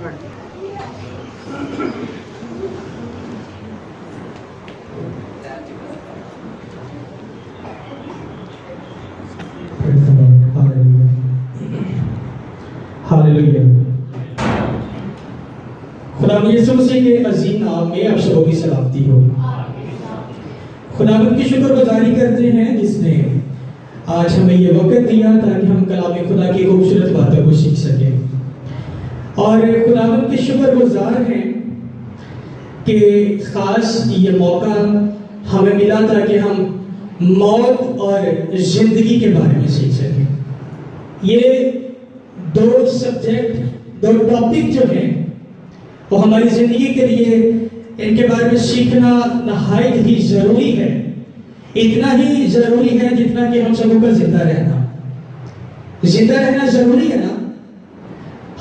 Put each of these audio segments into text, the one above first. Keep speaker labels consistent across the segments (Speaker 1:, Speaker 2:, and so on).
Speaker 1: خدا یسوع مسیح کے عظیم نام میں آپ سبوں کی سلامتی ہو۔ خداوند کی شکر گزاری کرتے ہیں جس نے آج ہمیں یہ وقت دیا تاکہ ہم کلام خدا کی خوبصورت باتوں کو سیکھ سکیں، اور خداوند کے شکر گزار ہیں کہ خاص یہ موقع ہمیں ملا تاکہ ہم موت اور زندگی کے بارے میں سیکھ سکیں۔ یہ دو سبجیکٹ، دو ٹاپک جو ہیں وہ ہماری زندگی کے لیے ان کے بارے میں سیکھنا نہایت ہی ضروری ہے، اتنا ہی ضروری ہے جتنا کہ ہم سبوں کا زندہ رہنا ضروری ہے نا۔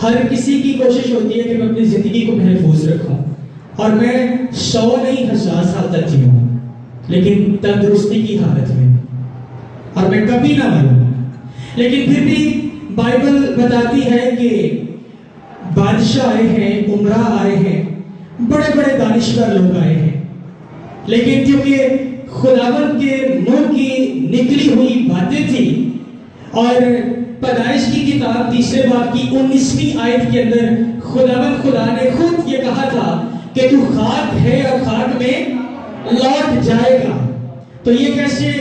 Speaker 1: ہر کسی کی کوشش ہوتی ہے کہ میں اپنی زندگی کو محفوظ رکھوں، اور میں 100 نہیں 1000 سال تک جیوں، لیکن تندرستی کی حالت میں، اور میں کبھی نہ مروں۔ لیکن پھر بھی بائبل بتاتی ہے کہ بادشاہ آئے ہیں، عمرہ آئے ہیں، بڑے بڑے دانشور لوگ آئے ہیں، لیکن کیونکہ خداوند کے منہ کی نکلی ہوئی باتیں تھی، اور پیدائش کی کتاب 3 باب کی 19ویں آیت کے اندر خدا نے خود یہ کہا تھا کہ تو خاک ہے اور خاک میں لوٹ جائے گا، تو یہ کیسے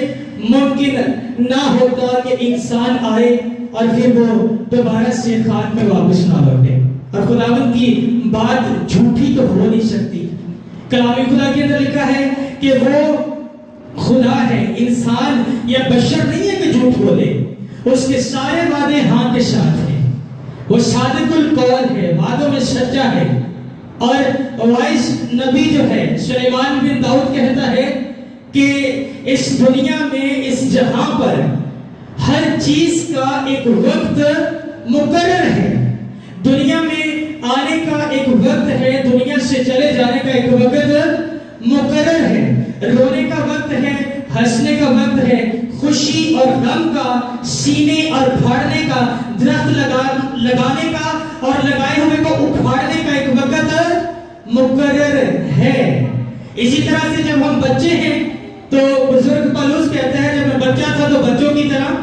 Speaker 1: ممکن نہ ہوتا کہ انسان آئے اور پھر وہ دوبارہ سے خاک میں واپس نہ لوٹے؟ اور خداوند کی بات جھوٹی تو ہو نہیں سکتی۔ کلام خدا کے اندر لکھا ہے کہ وہ خدا ہے، انسان یا بشر نہیں ہے کہ جھوٹ بولے، اس کے سارے وعدے ہاں کے ساتھ ہیں، وہ صادق القول ہے، وعدوں میں سچا ہے۔ اور وائس نبی جو ہے سلیمان بن داؤد کہتا ہے کہ اس دنیا میں، اس جہاں پر ہر چیز کا ایک وقت مقرر ہے، دنیا میں آنے کا ایک وقت ہے، دنیا سے چلے جانے کا ایک وقت مقرر ہے، رونے کا وقت ہے، ہنسنے کا وقت ہے، خوشی اور غم کا، سینے اور پھاڑنے کا، درخت لگانے کا اور لگائے ہوئے کو اکھاڑنے کا ایک وقت مقرر ہے۔ اسی طرح سے جب ہم بچے ہیں تو بزرگ پالوس کہتا ہے جب میں بچہ تھا تو بچوں کی طرح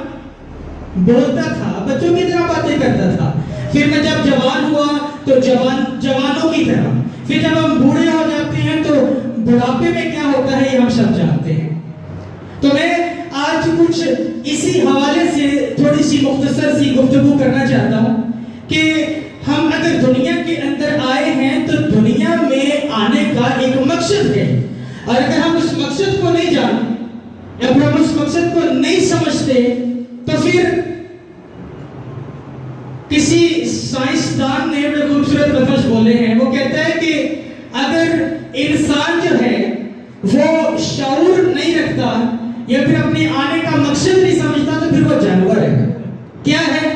Speaker 1: بولتا تھا، بچوں کی طرح باتیں کرتا تھا، پھر میں جب جوان ہوا تو جوانوں کی طرح، پھر جب ہم بوڑھے ہو جاتے ہیں تو بڑھاپے میں کیا ہوتا ہے یہ ہم سب جانتے ہیں۔ تو میں آج کچھ اسی حوالے سے تھوڑی سی مختصر سی گفتگو کرنا چاہتا ہوں کہ ہم اگر دنیا کے اندر آئے ہیں تو دنیا میں آنے کا ایک مقصد ہے، اور اگر ہم اس مقصد کو نہیں جانتے یا پھر ہم اس مقصد کو نہیں سمجھتے تو پھر کسی سائنسدان نے بڑے خوبصورت لفظ بولے ہیں، وہ کہتا ہے کہ اگر انسان جو ہے وہ شعور نہیں رکھتا یا پھر اپنے آنے کا مقصد نہیں سمجھتا تو پھر وہ جانور ہے۔ کیا ہے؟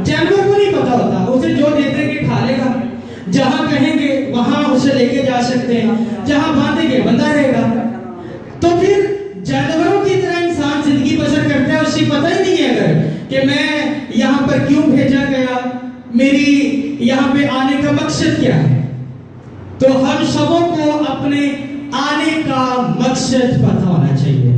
Speaker 1: جانور کو نہیں پتا ہوتا، اسے جو دیتے کہ کھا لے گا، جہاں کہیں گے وہاں اسے لے کے جا سکتے ہیں، جہاں باندھیں گے بندہ رہے گا۔ تو پھر جانوروں کی طرح انسان زندگی بسر کرتا ہے، اسے پتہ ہی نہیں ہے اگر کہ میں یہاں پر کیوں بھیجا گیا، میری یہاں پہ آنے کا مقصد کیا ہے۔ تو ہم سبوں کو اپنے آنے کا مقصد پتہ ہونا چاہیے۔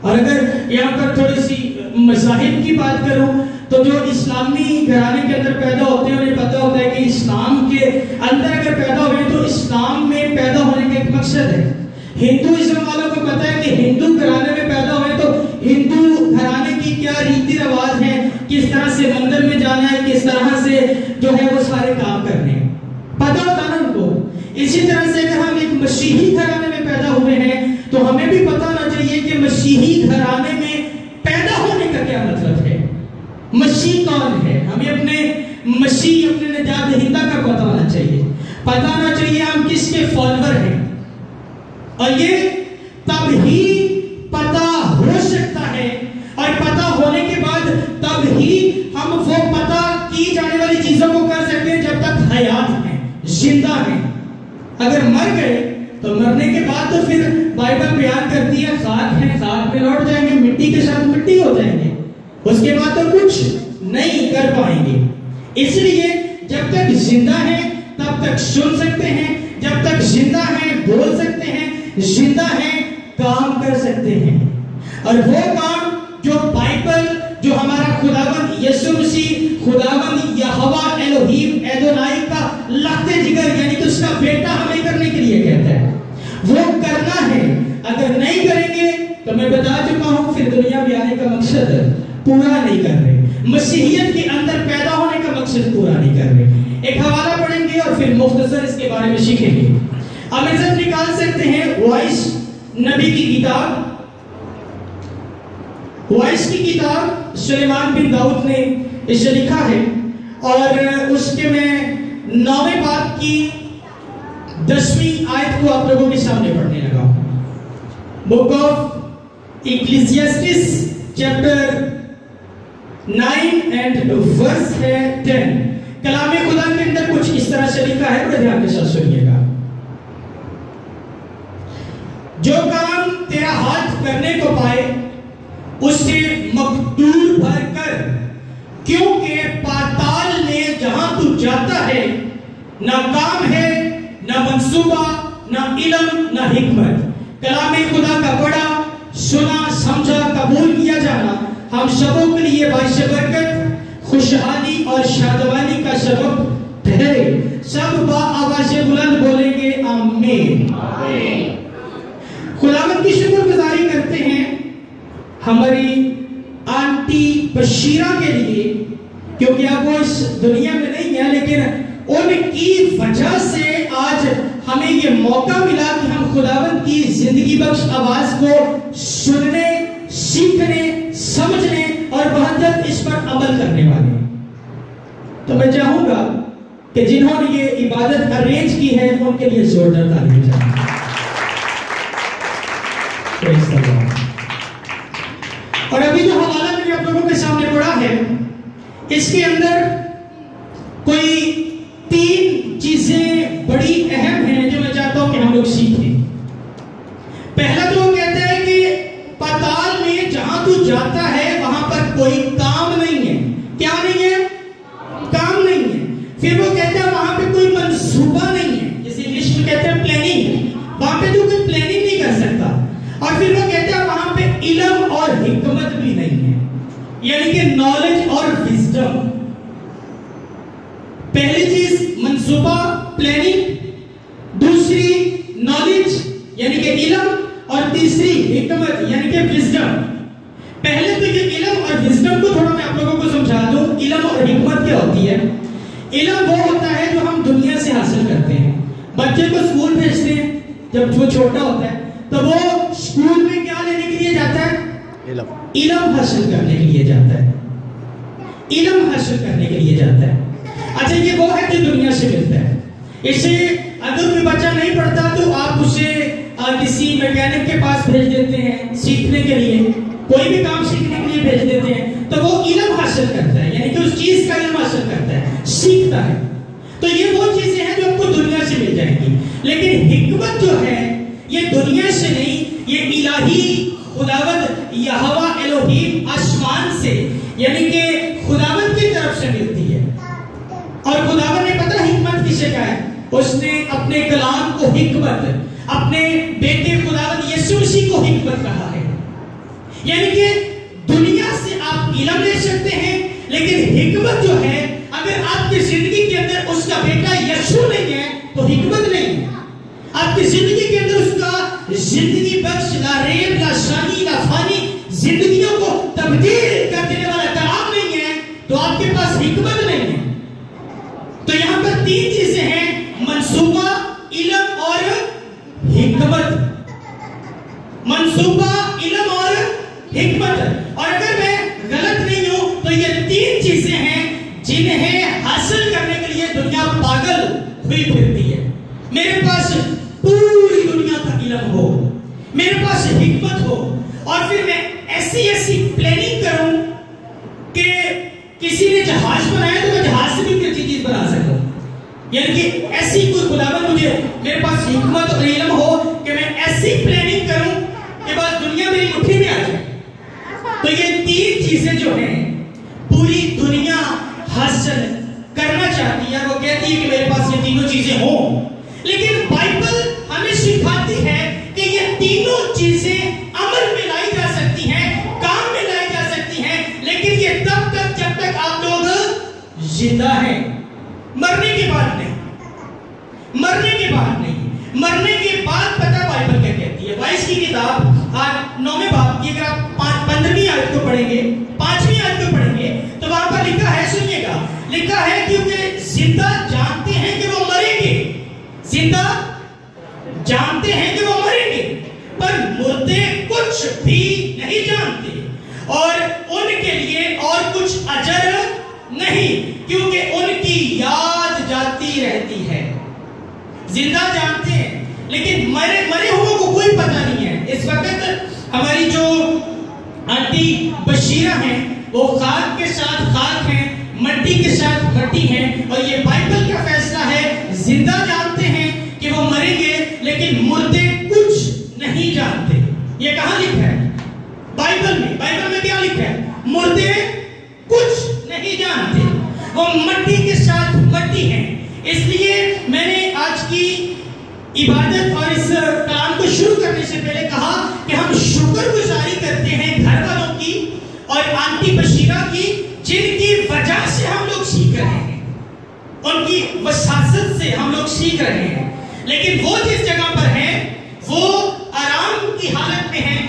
Speaker 1: اور اگر یہاں پر تھوڑی سی مذاہب کی بات کروں تو جو اسلامی گھرانے کے اندر پیدا ہوتے ہیں انہیں پتہ ہوتا ہے کہ اسلام کے اندر اگر پیدا ہوئے تو اسلام میں پیدا ہونے کا ایک مقصد ہے۔ ہندوازم والوں کو پتہ ہے کہ ہندو گھرانے میں پیدا ہوئے تو ہندو گھرانے کی کیا ریتی رواج ہیں، کس طرح سے مندر میں جانا ہے، کس طرح سے جو ہے وہ سارے کام کرنے ہیں، پتہ ہوتا نا ان کو۔ اسی طرح سے اگر ہم ایک مسیحی گھرانے میں پیدا ہوئے ہیں تو ہمیں بھی پتہ ہونا چاہیے کہ مسیحی گھرانے میں پیدا ہونے کا کیا مطلب ہے، مسیح کون ہے، ہمیں اپنے مسیح، اپنے نجات دہندہ کا پتہ ہونا چاہیے، پتہ ہونا چاہیے ہم کس کے فالوور ہیں۔ اور یہ تب ہی پتہ ہو سکتا ہے، اور پتہ ہونے کے بعد تب ہی ہم وہ پتہ کی جانے والی چیزوں کو کر سکتے ہیں جب تک حیات ہیں، زندہ ہیں۔ اگر مر گئے تو مرنے کے بعد تو پھر بائبل بیان کرتی ہے خاک ہے، خاک میں لوٹ جائیں گے، مٹی کے ساتھ مٹی ہو جائیں گے، اس کے بعد تو کچھ نہیں کر پائیں گے۔ اس لیے جب تک زندہ ہیں تب تک سن سکتے ہیں، جب تک زندہ ہیں بول سکتے ہیں، زندہ ہیں کام کر سکتے ہیں. اور وہ کام جو بائبل، جو ہمارا خداوند یسوع مسیح، خداوند یہوہ الوہیم ایدونائی کا لخت جگر یعنی کہ اس کا بیٹا ہمیں کرنے کے لیے کہتا ہے، وہ کرنا ہے. اگر نہیں کریں گے تو میں بتا چکا ہوں پھر دنیا میں آنے کا مقصد پورا نہیں کر رہے، مسیحیت کے اندر پیدا ہونے کا مقصد پورا نہیں کر رہے. ایک حوالہ پڑھیں گے اور پھر مختصر اس کے بارے میں سیکھیں گے. آپ عزت نکال سکتے ہیں وائس نبی کی کتاب، وائس کی کتاب سلیمان بن داؤد نے اسے لکھا ہے، اور اس کے میں 9ویں باب کی 10ویں آیت کو آپ لوگوں کے سامنے پڑھنے لگا ہوں. بک آف ایکلیسیاسٹس چیپٹر 9 اینڈ ورس ہے 10. کلام خدا کے اندر کچھ اس طرح سے لکھا ہے، بڑے دھیان کے ساتھ سنیے گا. جو کام تیرا ہاتھ کرنے کو پائے اسے مقدور بھر کر، کیونکہ پاتال میں جہاں تو جاتا ہے نہ کام ہے، نہ منصوبہ، نہ علم، نہ حکمت. کلام خدا کا پڑھا، سنا، سمجھا، قبول کیا جانا ہم سبوں کے لیے باعث برکت، خوشحالی اور شادمانی کا سبب ٹھہرے. سب با آواز بلند بولیں گے آمین. خداوند کی شکر گزاری کرتے ہیں ہماری آنٹی بشیرہ کے لیے، کیونکہ اب وہ اس دنیا میں نہیں ہے، لیکن ان کی وجہ سے آج ہمیں یہ موقع ملا کہ ہم خداوند کی زندگی بخش آواز کو سننے، سیکھنے، سمجھنے اور بہت جلد اس پر عمل کرنے والے. تو میں چاہوں گا کہ جنہوں نے یہ عبادت ارینج کی ہے ان کے لیے زوردار تعلیم چاہیے. اور ابھی جو حوالہ میں نے آپ لوگوں کے سامنے پڑھا ہے، اس کے اندر کوئی 3 چیزیں بڑی اہم ہیں جو میں چاہتا ہوں کہ ہم لوگ سیکھیں. پہلا تو وہ کہتا ہے کہ پاتال میں جہاں تو جاتا ہے وہاں پر کوئی کام نہیں ہے. کیا نہیں ہے؟ کام نہیں ہے. پھر وہ کہتا ہے وہاں پہ کوئی منصوبہ نہیں ہے، جسے انگلش میں کہتے ہیں پلاننگ. وہاں پہ تو کوئی پلاننگ نہیں کر سکتا. اور پھر وہ کہتا ہے وہاں پہ علم اور حکمت بھی نہیں ہے، یعنی کہ نالج اور وزڈم. پہلی چیز منصوبہ، پلاننگ، دوسری نالج یعنی کہ علم، اور تیسری حکمت یعنی کہ وزڈم. پہلے تو یہ علم اور وزڈم کو تھوڑا میں آپ لوگوں کو سمجھا دوں. علم اور حکمت کیا ہوتی ہے؟ علم وہ ہوتا ہے جو ہم دنیا سے حاصل کرتے ہیں. بچے کو اسکول بھیجتے ہیں، جب وہ چھوٹا ہوتا ہے تو وہ اسکول میں کیا لینے کے لیے جاتا ہے؟ علم حاصل کرنے کے لیے جاتا ہے. علم حاصل کرنے کے لیے جاتا ہے. اچھا، یہ وہ ہے جو دنیا سے ملتا ہے. اسے اگر کوئی بچہ نہیں پڑھتا تو آپ اسے کسی میکینک کے پاس بھیج دیتے ہیں سیکھنے کے لیے، کوئی بھی کام سیکھنے کے لیے بھیج دیتے ہیں، تو وہ علم حاصل کرتا ہے، یعنی کہ اس چیز کا علم حاصل کرتا ہے، سیکھتا ہے. تو یہ وہ چیزیں ہیں جو آپ کو دنیا سے مل جائیں گی. لیکن حکمت جو ہے یہ دنیا سے نہیں، یہ الہی خداوند یہوہ الوہیم آسمان سے یعنی کہ خداوند کی طرف سے ملتی ہے. اور خداوند نے پتہ حکمت کسے کہا ہے؟ اس نے اپنے کلام کو حکمت، اپنے بیٹے خداوند یسوع مسیح کو حکمت کہا ہے. یعنی کہ دنیا سے آپ علم لے سکتے ہیں، لیکن حکمت جو ہے اگر آپ کی زندگی کے اندر اس کا بیٹا یسوع نہیں ہے تو حکمت نہیں ہے. آپ کی زندگی کے اندر اس کا زندگی بخش لا ریب لا شانی لا فانی زندگیوں کو تبدیل کر دینے والا کلام نہیں ہے تو آپ کے پاس حکمت نہیں ہے. تو یہاں پر 3 چیزیں ہیں: منصوبہ، علم اور حکمت. منصوبہ، علم اور حکمت. اور اگر میں غلط نہیں ہوں تو یہ 3 چیزیں ہیں جنہیں حاصل کرنے کے لیے دنیا پاگل ہوئی پھرتی ہے. میرے پاس پوری دنیا کا علم ہو، میرے پاس حکمت ہو، اور پھر میں ایسی پلاننگ کروں کہ کسی نے جہاز بنایا تو میں جہاز سے بھی کوئی اچھی چیز بنا سکوں. یعنی کہ ایسی کوئی خداوند مجھے، میرے پاس حکمت اور علم ہو کہ میں ایسی پلاننگ کروں کہ بس دنیا میری مٹھی میں آ جائے. تو یہ 3 چیزیں جو ہیں پوری دنیا حاصل کرنا چاہتی ہے, وہ کہتی ہے کہ میرے پاس یہ تینوں چیزیں ہوں. لیکن بائبل ہمیں سکھاتی ہے کہ یہ تینوں چیزیں عمل میں لائی جا سکتی ہیں, کام میں لائی جا سکتی ہیں, لیکن یہ تب تک جب تک آپ لوگ زندہ ہیں, مرنے کے بعد نہیں. مرنے کے بعد نہیں. مرنے کے بعد پتہ بائبل کیا کہتی ہے. 22 کی کتاب آج 9ویں باب کی اگر آپ 15ویں آیت کو پڑھیں گے, 5ویں آیت کو پڑھیں گے, تو وہاں پر لکھا ہے, سنیے گا, لکھا ہے کیونکہ زندہ جانتے ہیں کہ وہ مریں گے. زندہ جانتے ہیں کہ وہ مریں گے, پر مردے کچھ بھی نہیں جانتے, اور ان کے لیے اور کچھ اجر نہیں, کیونکہ ان کی یاد جاتی رہتی ہے. زندہ جانتے ہیں لیکن مرے ہوئے کو کوئی پتہ نہیں ہے. اس وقت ہماری جو آنٹی بشیرہ ہیں وہ خاک کے ساتھ خاک ہیں, مٹی کے ساتھ مٹی ہیں, اور یہ بائبل کا فیصلہ ہے. زندہ جانتے ہیں کہ وہ مریں گے لیکن مردے کچھ نہیں جانتے. یہ کہاں لکھا ہے؟ بائبل میں. بائبل میں کیا لکھا ہے؟ مردے کچھ نہیں جانتے, وہ مٹی کے ساتھ مٹی ہیں. اس لیے میں نے آج کی عبادت اور اس کلام کو شروع کرنے سے پہلے کہا کہ ہم شکر گزاری کرتے ہیں گھر والوں کی اور آنٹی بشیرہ کی, جن کی وجہ سے ہم لوگ سیکھ رہے ہیں, ان کی وساطت سے ہم لوگ سیکھ رہے ہیں. لیکن وہ جس جگہ پر ہیں وہ آرام کی حالت میں ہیں,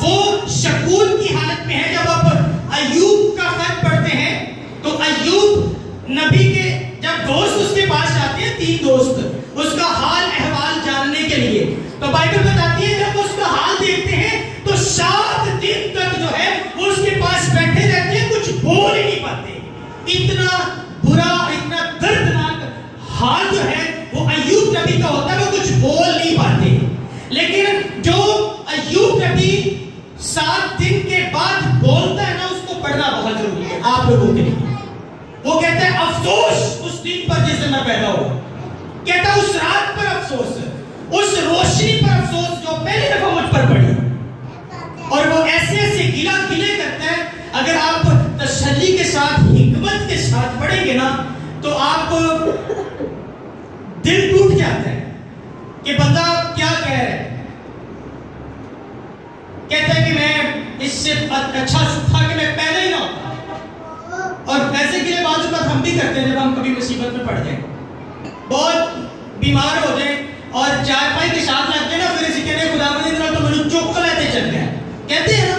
Speaker 1: وہ سکون کی حالت میں ہیں. جب آپ ایوب کا خط پڑھتے ہیں تو ایوب نبی کے جب دوست اس کے پاس جاتے ہیں, 3 دوست, اس کا حال احوال جاننے کے لیے, تو بائبل بتاتی ہے جب اس کا حال دیکھتے ہیں تو 7 دن تک جو ہے وہ اس کے پاس بیٹھے رہتے ہیں, کچھ بول ہی نہیں پاتے. اتنا برا, اتنا دردناک حال جو ہے وہ ایوب نبی کا ہوتا ہے, وہ کچھ بول نہیں پاتے. لیکن جو ایوب نبی 7 دن کے بعد بولتا ہے نا, اس کو پڑھنا بہت ضروری ہے آپ لوگوں کے لیے. وہ کہتا ہے افسوس اس دن پر جس دن میں پیدا ہوا, کہتا ہے اس رات پر افسوس, اس روشنی پر افسوس جو پہلی دفعہ مجھ پر پڑی. اور وہ ایسے ایسے گلا گلے کرتا ہے. اگر آپ تسلی کے ساتھ, حکمت کے ساتھ پڑھیں گے نا تو آپ دل ٹوٹ جاتا ہے کہ بندہ کیا کہہ رہا ہے. کہتا ہے کہ میں اس سے اچھا تھا کہ میں پیدا ہی نہ ہوتا. اور ایسے گلے بعض اوقات ہم بھی کرتے ہیں جب ہم کبھی مصیبت میں پڑ جائیں, بہت بیمار ہو جائیں اور چارپائی کے ساتھ لگتے ہیں نا, پھر اسی کہنے خدا مجھے تو مجھے چوک لیتے چل گئے, کہتے ہیں نا.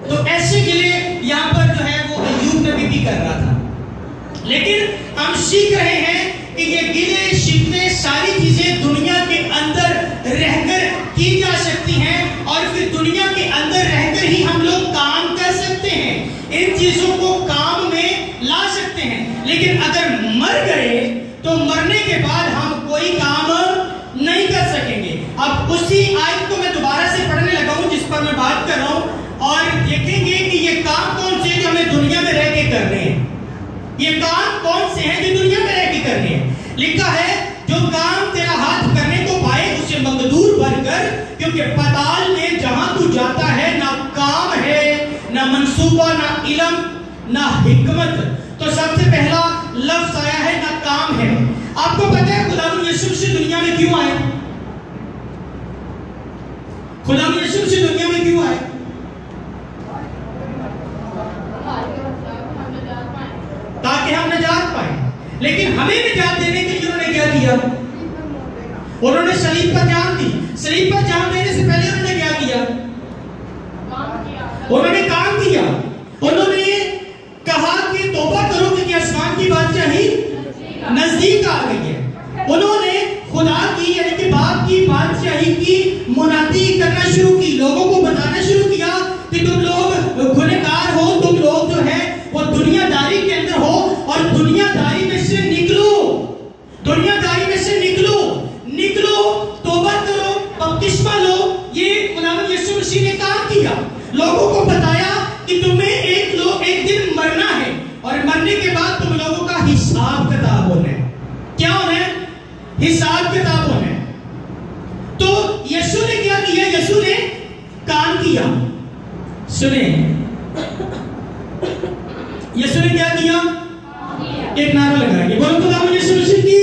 Speaker 1: تو ایسے گلے یہاں پر جو ہے وہ ایوب نبی بھی کر رہا تھا. لیکن ہم سیکھ رہے ہیں کہ یہ گلے شکوے ساری چیزیں دنیا کے اندر رہ کر کی جا سکتی ہیں, اور پھر دنیا کے اندر رہ کر ہی ہم لوگ کام کر سکتے ہیں, ان چیزوں کو کام میں لا سکتے ہیں. لیکن اگر مر گئے تو مرنے کے بعد ہم کوئی کام نہیں کر سکیں گے. اب اسی آیت کو میں دوبارہ سے پڑھنے لگا ہوں جس پر میں بات کر رہا ہوں, اور دیکھیں گے کہ یہ کام کون سے ہیں جو ہمیں دنیا میں رہ کے کرنے ہیں. یہ کام کون سے ہیں جو دنیا میں رہ کے کرنے ہیں. لکھا ہے جو کام تیرا ہاتھ کرنے کو پائے اسے مقدور بن کر, کیونکہ پتال میں جہاں تو جاتا ہے نہ کام ہے, نہ منصوبہ, نہ علم, نہ حکمت. تو سب سے پہلا لفظ آیا ہے نہ کام ہے. آپ کو پتہ ہے خدا یسوع مسیح دنیا میں کیوں آئے؟ خدا یسوع مسیح دنیا میں کیوں آئے؟ تاکہ ہم نجات پائیں. لیکن ہمیں نجات دینے کے لیے انہوں نے کیا کیا؟ انہوں نے صلیب پر جان دی. صلیب پر جان دینے سے پہلے انہوں نے کیا کیا؟ انہوں نے کام کیا. انہوں نے کہا کہ توبہ کرو کہ آسمان کی بادشاہی نزدیک آ گئی ہے. انہوں نے خدا کی یعنی کہ باپ کی بادشاہی کی منادی کرنا شروع کی, لوگوں کو بتانا شروع کیا کہ تم لوگ گنہگار ہو, تم لوگ جو ہے وہ دنیا داری کے اندر ہو, اور دنیا داری میں سے نکلو, دنیا داری میں سے نکلو, توبہ کرو, بپتسمہ لو. یہ خداوند یسوع مسیح نے کام کیا, لوگوں کو بتایا کہ تمہیں ایک دن مرنا ہے, اور مرنے کے بعد تم لوگوں کا حساب کتاب ہونا ہے. کیا ہونا ہے؟ حساب کتاب ہونا ہے. تو یسوع نے کیا کیا؟ یسوع نے کام کیا. سنیں, یسوع نے کیا کیا؟ ایک نعرہ لگائیں گے، بولو خدا یسوع مسیح کی۔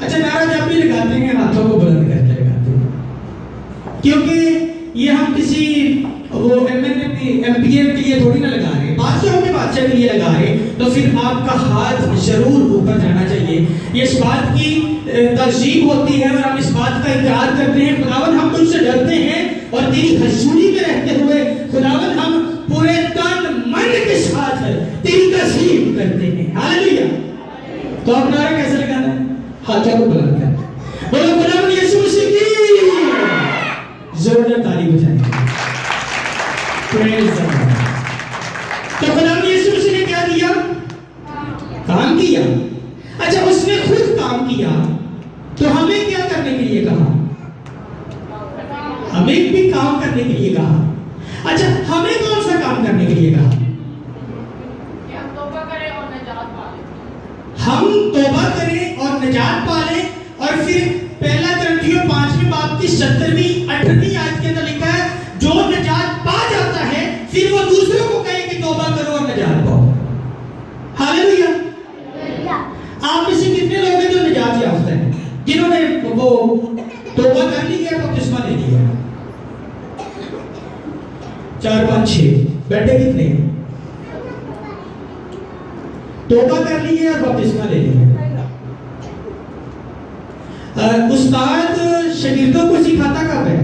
Speaker 1: اچھا نعرہ جب بھی لگاتے ہیں ہاتھوں کو بلند کر کے لگاتے ہیں، کیونکہ یہ ہم کسی وہ ایم پی اے کے لیے تھوڑی نہ لگا رہے، بادشاہوں کے بادشاہ کے لیے لگا رہے، تو پھر آپ کا ہاتھ ضرور اوپر جانا چاہیے۔ یہ اس بات کی ترغیب ہوتی ہے اور ہم اس بات کا اقرار کرتے ہیں خداوند ہم تجھ سے ڈرتے ہیں اور تیری حضوری میں رہتے ہوئے خداوند ہم پورے تن من کے ساتھ تیری تعظیم کرتے ہیں۔ ہاللیلویا۔ تو آپ نعرہ کیسے لگانا ہے؟ ہاتھوں کو بلند کر کے بولو خداوند یسوع مسیح کی۔ زوردار تالی بجائیں۔ تو خداوند یسوع مسیح نے کیا کیا؟ کام کیا۔ اچھا اس نے خود کام کیا تو ہمیں کیا کرنے کے لیے کہا؟ ہمیں بھی کام کرنے کے لیے کہا۔ اچھا ہمیں کون سا کام کرنے کے لیے کہا؟ ہم توبہ کریں اور نجات پالیں، اور پھر پہلا کرنتھیوں 5ویں باب کی 17ویں 18ویں آیت کے اندر لکھا ہے جو نجات پا جاتا ہے پھر وہ دوسروں کو کہے کہ توبہ کرو اور نجات پاؤ۔ ہاللیلویا۔ آپ میں سے کتنے لوگ ہیں جو نجات یافتہ ہیں، جنہوں نے وہ توبہ کر لی ہے، بپتسمہ لے لیا؟ 4 5 6 بیٹھے کتنے ہیں؟ توبہ کر لی ہے اور بپتسمہ لے لی ہے۔ استاد شاگردوں کو سکھاتا کب ہے؟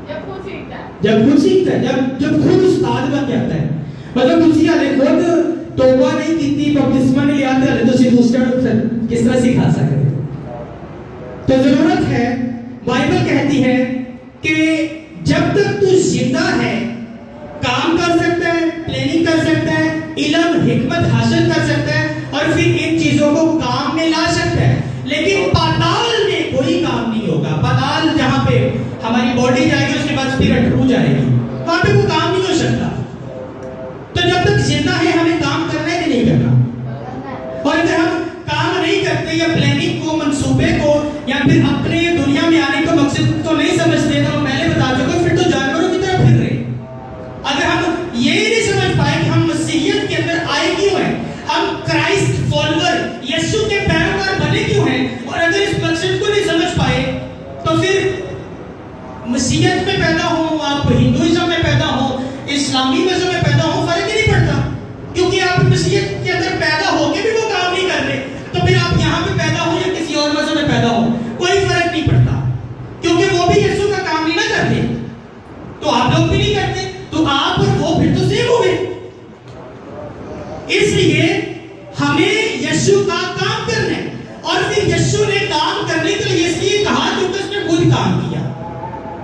Speaker 1: جب خود سیکھتا ہے، جب خود استاد بن جاتا ہے۔ مطلب کسی والے خود توبہ نہیں کی، بپتسمہ نہیں لیا تو دوسرا کس طرح سکھا سکتے؟ تو ضرورت ہے، بائبل کہتی ہے کہ جب تک تو زندہ ہے کام کر سکتا ہے، پلاننگ کر سکتا ہے، علم حکمت حاصل کر سکتا ہے اور پھر ان چیزوں کو کام میں لا سکتا ہے، لیکن پاتال میں کوئی کام نہیں ہوگا۔ پاتال جہاں پہ ہماری باڈی جائے گی اس کے بعد اسپرٹ رو جائے گی، وہاں پہ کوئی کام نہیں ہو سکتا۔ تو جب تک زندہ ہے ہمیں کام کرنا ہے کہ نہیں کرنا؟ اور اگر ہم کام نہیں کرتے یا پلاننگ کو، منصوبے کو، یا پھر اپنے دنیا میں آنے کو مقصد کو نہیں سمجھتے، تو میں نے بتا چکا پھر تو جانوروں کی طرح پھر رہے۔ اگر ہم یہ نہیں سمجھ پائے کہ ہم مسیحیت کے اندر آئے کیوں ہیں، ہم کرائسٹ فالوور یسوع کے پیروکار بنے کیوں ہیں، اور اگر اس مقصد کو نہیں سمجھ پائے تو پھر مسیحیت میں پیدا ہو، آپ ہندوازم میں پیدا ہو، اسلامی مذہب میں پیدا ہو، فرق ہی نہیں پڑتا، کیونکہ آپ مسیحیت کے اندر پیدا ہو کے بھی وہ کام نہیں کر رہے، تو پھر آپ یہاں پہ پیدا ہو یا کسی اور مذہب میں پیدا ہو کوئی فرق نہیں پڑتا، کیونکہ وہ بھی یسوع کا کام نہیں نہ کرتے، تو آپ لوگ بھی نہیں کرتے، تو آپ اور وہ پھر تو سیم ہو گئے۔ اس لیے ہمیں یسوع کا کام کرنا ہے، اور پھر یسوع نے کام کرنے کے لیے اس لیے کہا کیونکہ اس نے خود کام کیا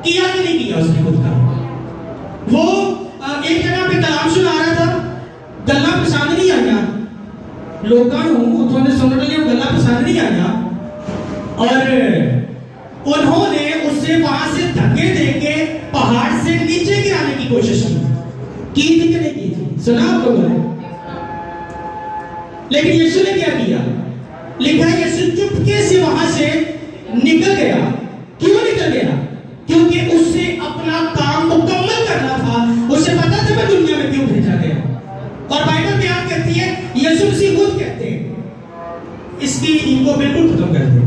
Speaker 1: کہ نہیں کیا اس نے خود کام۔ وہ ایک جگہ پہ کلام سنا رہا تھا، گلا پسند نہیں آیا لوگوں اتوں نے سننے لیا، گلا پسند نہیں آیا، اور انہوں نے اس سے وہاں سے دھکے دے کے پہاڑ سے نیچے گرانے کی کوشش کی تھی کہ نہیں کی تھی؟ سنا آپ لوگوں نے؟ لیکن یسوع نے کیا کیا؟ لکھا ہے یسوع چپکے سے وہاں سے نکل گیا۔ کیوں نکل گیا؟ کیونکہ اس سے اپنا کام مکمل کرنا تھا، اسے پتا تھا میں دنیا میں کیوں بھیجا گیا۔ اور بائبل بیان کرتی ہے، یسوع مسیح خود کہتے ہیں اس کی ان کو بالکل ختم کر دیں،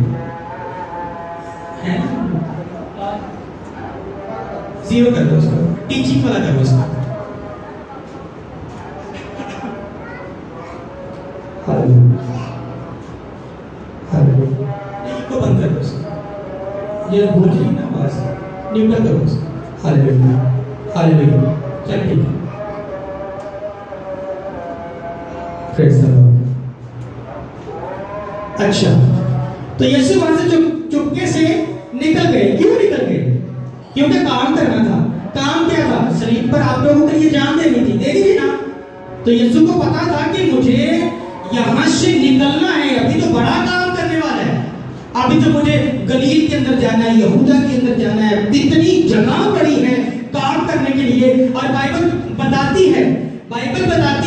Speaker 1: زیرو کر دو اس کو، ٹیچنگ والا کر دو اس کو۔ کو بند کر دو اس کو، یہ بھول جائیں نا آواز نیوٹرل کرو اس کو۔ ہاللیلویا ہاللیلویا، چل ٹھیک ہے، پریز دی لارڈ۔ اچھا تو یسوع وہاں سے چپکے سے نکل گئے۔ کیوں نکل گئے؟ کیونکہ کام کرنا تھا۔ کام کیا تھا؟ صلیب پر آپ لوگوں کے لیے جان دینی تھی، دے دی نا۔ تو یسوع کو پتا تھا کہ مجھے یہاں سے نکلنا ہے، ابھی تو بڑا کام کرنے والا ہے، ابھی تو مجھے گلیل کے اندر جانا ہے، یہودا کے اندر جانا ہے، اتنی جگہ پڑی ہے کام کرنے کے لیے۔ اور بائبل بتاتی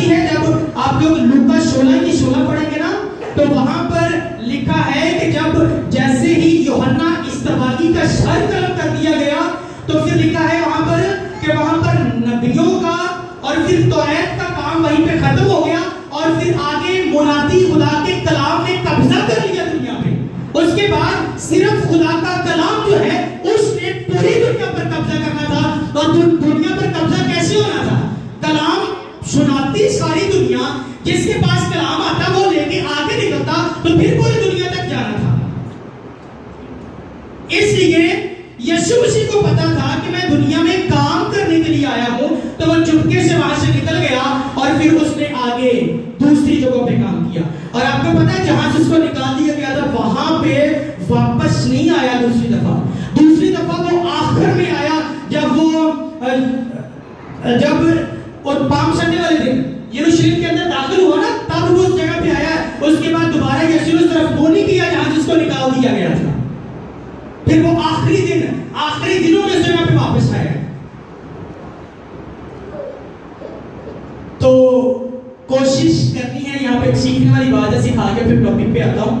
Speaker 1: ہے جب آپ لوگ لوکا 16 پڑھیں گے نا تو وہاں پر لکھا ہے کہ جب جیسے ہی یوحنا استباغی کا سر قلم کر دیا گیا تو پھر لکھا ہے وہاں پر کہ وہاں پر نبیوں کا اور پھر توریت کا کام وہیں پہ ختم ہو گیا، اور پھر آگے منادی خدا کے کلام نے قبضہ کر لیا دنیا پہ. اس کے بعد صرف خدا کا کلام جو ہے اس نے پوری دنیا پر قبضہ کرنا تھا. اور دنیا پر قبضہ کیسے ہونا تھا؟ کلام سناتی ساری دنیا، جس کے پاس کلام آتا وہ لے کے آگے نکلتا تو پھر پوری دنیا تک جانا تھا. اس لیے یسوع مسیح کو پتا تھا کہ میں دنیا میں کام کرنے کے لیے آیا ہوں، تو وہ چپکے سے وہاں سے نکل گیا اور پھر اس نے آگے دوسری جگہوں پہ کام کیا. اور آپ کو پتا ہے جہاں سے اس کو نکال دیا گیا تھا وہاں پہ واپس نہیں آیا دوسری دفعہ. دوسری دفعہ وہ آخر میں آیا جب اور پام سنڈے والے دن یروشلم کے اندر داخل ہوا نا، تب وہ اس جگہ پہ آیا. اس کے بعد دوبارہ یسوع اس طرف وہ نہیں کیا جہاں سے اس کو نکال دیا گیا تھا. پھر وہ آخری دنوں میں اس جگہ پہ واپس آیا. تو کوشش کرنی ہے یہاں پہ سیکھنے والی بات ہے. سکھا کے پھر ٹاپک پہ آتا ہوں.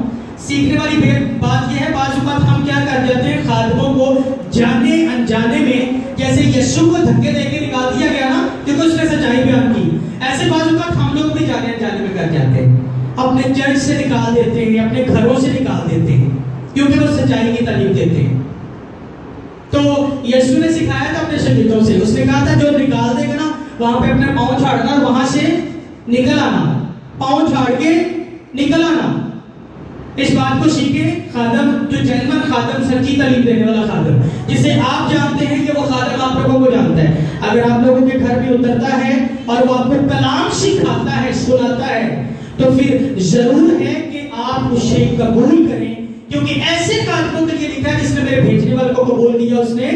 Speaker 1: سیکھنے والی بات یہ ہے، بعض اوقات ہم کیا کر دیتے ہیں، خادموں کو جانے انجانے میں جیسے یسوع کو دھکے دے کے نکال دیا گیا نا کیونکہ اس نے سچائی بیان کی، ایسے بعض اوقات ہم لوگ بھی جانے انجانے میں کر جاتے ہیں. اپنے چرچ سے نکال دیتے ہیں، اپنے گھروں سے نکال دیتے ہیں کیونکہ وہ سچائی کی تعلیم دیتے ہیں. تو یسوع نے سکھایا تھا اپنے شاگردوں سے، اس نے کہا تھا جو نکال دے گا نا وہاں پہ اپنے پاؤں چھاڑنا اور وہاں سے نکل آنا، پاؤں چھاڑ کے نکل آنا. اس بات کو سیکھیں. خادم جو جنمن خادم، سچی تعلیم دینے والا خادم، جسے آپ جانتے ہیں کہ وہ خادم آپ لوگوں کو جانتا ہے، اگر آپ لوگوں کے گھر بھی اترتا ہے اور وہ آپ کو کلام سکھاتا ہے، سناتا ہے، تو پھر ضرور ہے کہ آپ اسے قبول کریں، کیونکہ ایسے خادموں کے لیے لکھا ہے جس نے میرے بھیجنے والے کو قبول کیا اس نے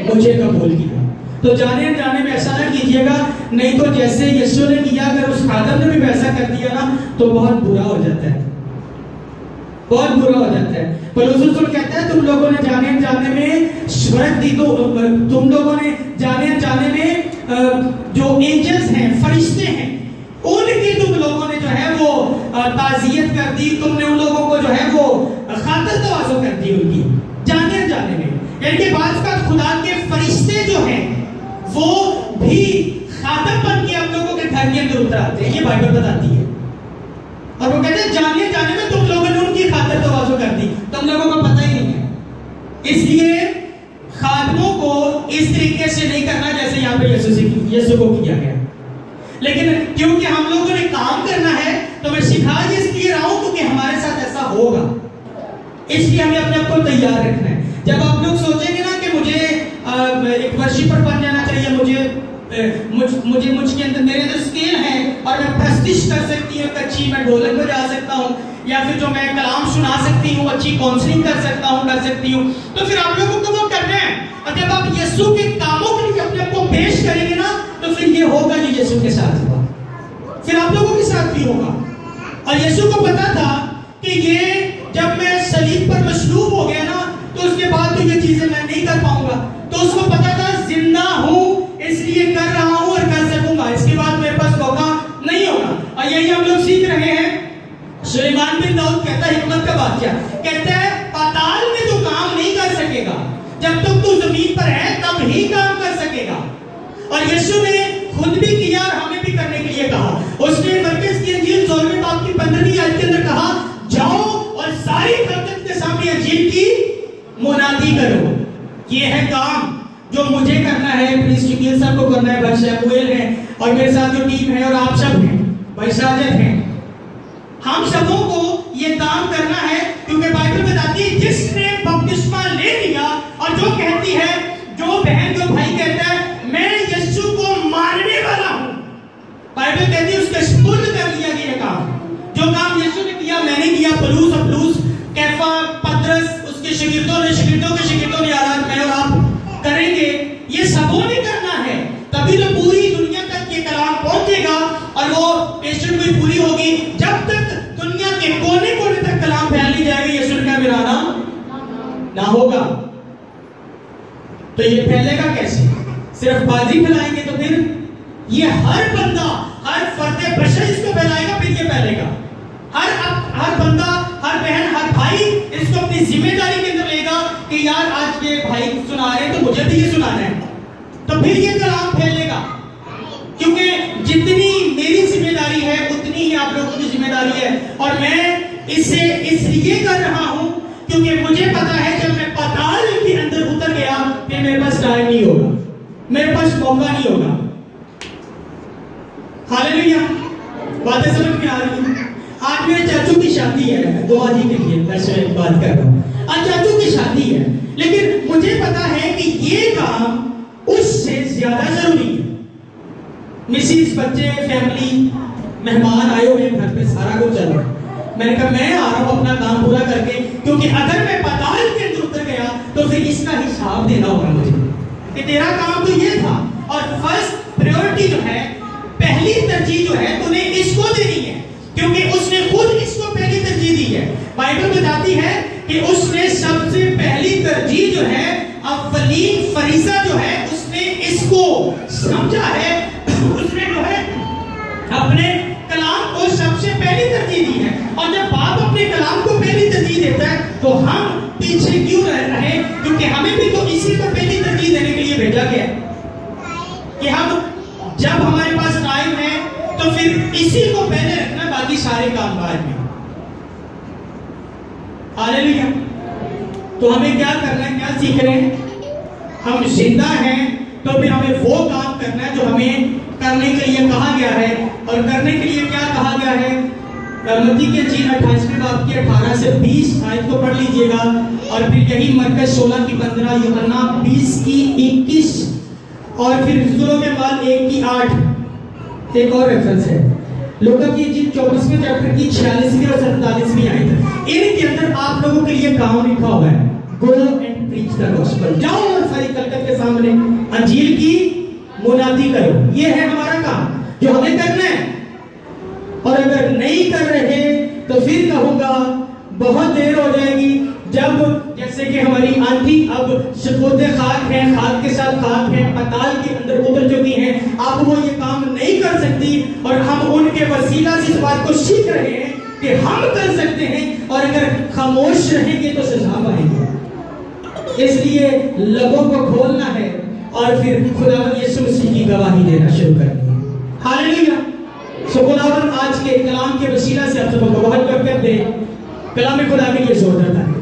Speaker 1: مجھے قبول کیا. تو جانے جانے میں ایسا نہ کیجیے گا، نہیں تو جیسے یسوع نے کیا اگر اس خادم نے بھی ویسا کر دیا نا تو بہت برا ہو جاتا ہے، بہت برا ہو جاتا ہے. پولس رسول کہتا ہے تم لوگوں نے جانے انجانے میں سورج دی، تو تم لوگوں نے جانے انجانے میں جو اینجلز ہیں، فرشتے ہیں، ان کی تم لوگوں نے جو ہے وہ تعزیت کر دی، تم نے ان لوگوں کو جو ہے وہ خاطر تواضع کر دی ان کی جانے انجانے میں. یعنی کہ بعض کا خدا کے فرشتے جو ہیں وہ بھی خاتم بن کے آپ لوگوں کے گھر کے اندر اتر آتے ہیں، یہ بائبل بتاتی ہے. اور وہ کہتے ہیں جانے جانے میں تم لوگوں نے ان کی خاطر تواضع کر دی، تم لوگوں کو پتہ ہی نہیں ہے. اس لیے خادموں کو اس طریقے سے نہیں کرنا جیسے یہاں پہ یسوع کو کیا گیا. لیکن کیونکہ ہم لوگوں نے کام کرنا ہے تو میں سکھا اس لیے رہا ہوں کیونکہ ہمارے ساتھ ایسا ہوگا، اس لیے ہمیں اپنے آپ کو تیار رکھنا ہے. جب آپ لوگ سوچیں گے نا کہ مجھے ایک ورشپر بن جانا چاہیے، مجھ کے اندر میرے اندر اسکل ہے اور میں پرستش کر سکتی ہوں، اچھی میں ڈھولک بجا سکتا ہوں، یا پھر جو میں کلام سنا سکتی ہوں، اچھی کاؤنسلنگ کر سکتی ہوں، تو پھر آپ لوگوں کو وہ کرنا ہے. اور جب آپ یسوع کے کاموں کے لیے اپنے آپ کو پیش کریں گے نا تو پھر یہ ہوگا جو یسوع کے ساتھ ہوا، پھر آپ لوگوں کے ساتھ بھی ہوگا. اور یسوع کو پتا تھا کہ یہ جب میں صلیب پر مصلوب ہو گیا نا تو اس کے بعد تو یہ چیزیں میں نہیں کر پاؤں گا. تو اس کو پتا تھا زندہ ہوں اس لیے کر رہا ہوں اور کر سکوں گا، اس کے بعد میرے پاس موقع نہیں ہوگا. اور یہی ہم لوگ سیکھ رہے ہیں. سلیمان بن داؤد کہتا ہے، حکمت کا بادشاہ کہتا ہے پاتال میں تو کام نہیں کر سکے گا، جب تک تو زمین پر ہے تب ہی کام کر سکے گا. اور یسوع نے خود بھی کیا اور ہمیں بھی کرنے کے لیے کہا. اس نے مرکز کی انجیل 16ویں باب کی 15ویں آیت کے اندر کہا جاؤ اور ساری خلقت کے سامنے انجیل کی منادی کرو. یہ ہے کام جو مجھے کرنا ہے، پریس شکیل صاحب کو کرنا ہے، بھائی شیخویل ہیں اور میرے ساتھ جو ٹیم ہے اور آپ سب ہیں، بھائی ساجد ہیں، ہم سبوں کو یہ کام کرنا ہے. کیونکہ بائبل بتاتی ہے جس نے بپتسمہ لے لیا اور جو کہتی ہے، جو بہن جو بھائی کہتا ہے میں یسوع کو ماننے والا ہوں، بائبل کہتی ہے اس کے سپرد کر دیا گیا کام. جو کام یسوع نے کیا میں نے کیا، پلوس اپلوس کیفا پترس اس کے شاگردوں نے یاد میں اور آپ کریں گے، یہ سبوں نے کرنا ہے. تبھی تو پوری دنیا تک یہ کلام پہنچے گا اور وہ پیشن بھی پوری ہوگی. جب تک دنیا کے کونے کونے تک کلام پھیل نہیں جائے گا یسوع کا میرا نام نہ ہوگا. تو یہ پھیلے گا کیسے؟ صرف بازی پھیلائیں گے تو پھر یہ ہر بندہ، ہر فرد بشر اس کو پھیلائے گا، پھر یہ پھیلے گا. ہر بندہ، ہر بہن، ہر بھائی اس کو اپنی ذمہ داری کے اندر لے گا کہ یار آج کے بھائی سنا رہے ہیں تو مجھے بھی یہ سنانا ہے، تو پھر یہ کلام پھیلے گا. کیونکہ جتنی میری ذمہ داری ہے اتنی ہی کی ذمہ داری ہے، اور میں اسے اس لیے کر رہا ہوں کیونکہ مجھے پتا ہے جب میں پتال کے اندر اتر گیا پھر میرے پاس ٹائم نہیں ہوگا، میرے پاس موقع نہیں ہوگا۔ ہاللیلویا، باتیں سمجھ میں آ رہی ہیں؟ آج میرے چاچو کی شادی ہے، دعا جی کے لیے میں سے بات کر رہا ہوں، آج چاچو کی شادی ہے، لیکن مجھے پتا ہے کہ یہ کام اس سے زیادہ ضروری ہے۔ مسز، بچے، فیملی، مہمان آئے ہوئے گھر پہ، سارا کچھ چل رہا ہے، میں نے کہا میں آ رہا ہوں اپنا کام پورا کر کے، کیونکہ اگر میں پتال کے اندر اتر گیا تو پھر اس کا حساب دینا ہوگا مجھے کہ تیرا کام تو یہ تھا، اور فرسٹ پریورٹی جو ہے، پہلی ترجیح جو ہے تو نے اس کو دینی ہے، کیونکہ اس نے خود اس کو پہلی ترجیح دی ہے۔ بائبل بتاتی ہے کہ اس نے سب سے پہلی ترجیح جو ہے، اولین فریضہ جو ہے، اس نے اس کو سمجھا ہے، اس نے جو ہے اپنے کلام کو سب سے پہلی ترجیح دی ہے۔ اور جب باپ اپنے کلام کو پہلی ترجیح دیتا ہے تو ہم پیچھے کیوں رہے؟ کیونکہ ہمیں بھی تو اسی کو پہلی ترجیح دینے کے لیے بھیجا گیا کہ ہم جب ہمارے پاس ٹائم ہے تو پھر اسی کو پہلے رکھنا، باقی سارے کام بعد میں۔ ہاللیلویا۔ تو ہمیں کیا کرنا ہے، کیا سیکھ رہے ہیں؟ ہم زندہ ہیں تو پھر ہمیں وہ کام کرنا ہے جو ہمیں کرنے کے لیے کہا گیا ہے، اور کرنے کے لیے کیا کہا گیا ہے؟ متی کی انجیل 28ویں باب کی 18 سے 20 آیت کو پڑھ لیجئے گا، اور پھر یہی مرکز 16 کی 15، یوحنا 20 کی 21، اور پھر رسولوں کے بعد 1 کی 8 ایک اور ریفرنس ہے، لوکا کی انجیل 24ویں چیپٹر کی 46ویں اور 47ویں آیت ہے۔ ان کے اندر آپ لوگوں کے لیے کام لکھا ہوا ہے، go and preach the gospel, جاؤ اور ساری کلکت کے سامنے انجیل کی منادی کرو۔ یہ ہے ہمارا کام جو ہمیں کرنا ہے، اور اگر نہیں کر رہے تو پھر کہوں گا بہت دیر ہو جائے گی، جب جیسے کہ ہماری آنٹی اب سپرد خاک ہیں، خاک کے ساتھ خاک ہیں، پتال کے اندر اتر چکی ہیں، اب وہ یہ کام نہیں کر سکتی، اور ہم ان کے وسیلہ سے اس بات کو سیکھ رہے ہیں کہ ہم کر سکتے ہیں، اور اگر خاموش رہیں گے تو سزا پائیں گے۔ اس لیے لبوں کو کھولنا ہے اور پھر خداوند یسوع مسیح کی گواہی دینا شروع کرنی ہے۔ ہاللیلویا۔ سو خداوند آج کے کلام کے وسیلہ سے آپ سب کو بہت برکت دے۔ کلام خدا کے لیے زور دیتا ہے۔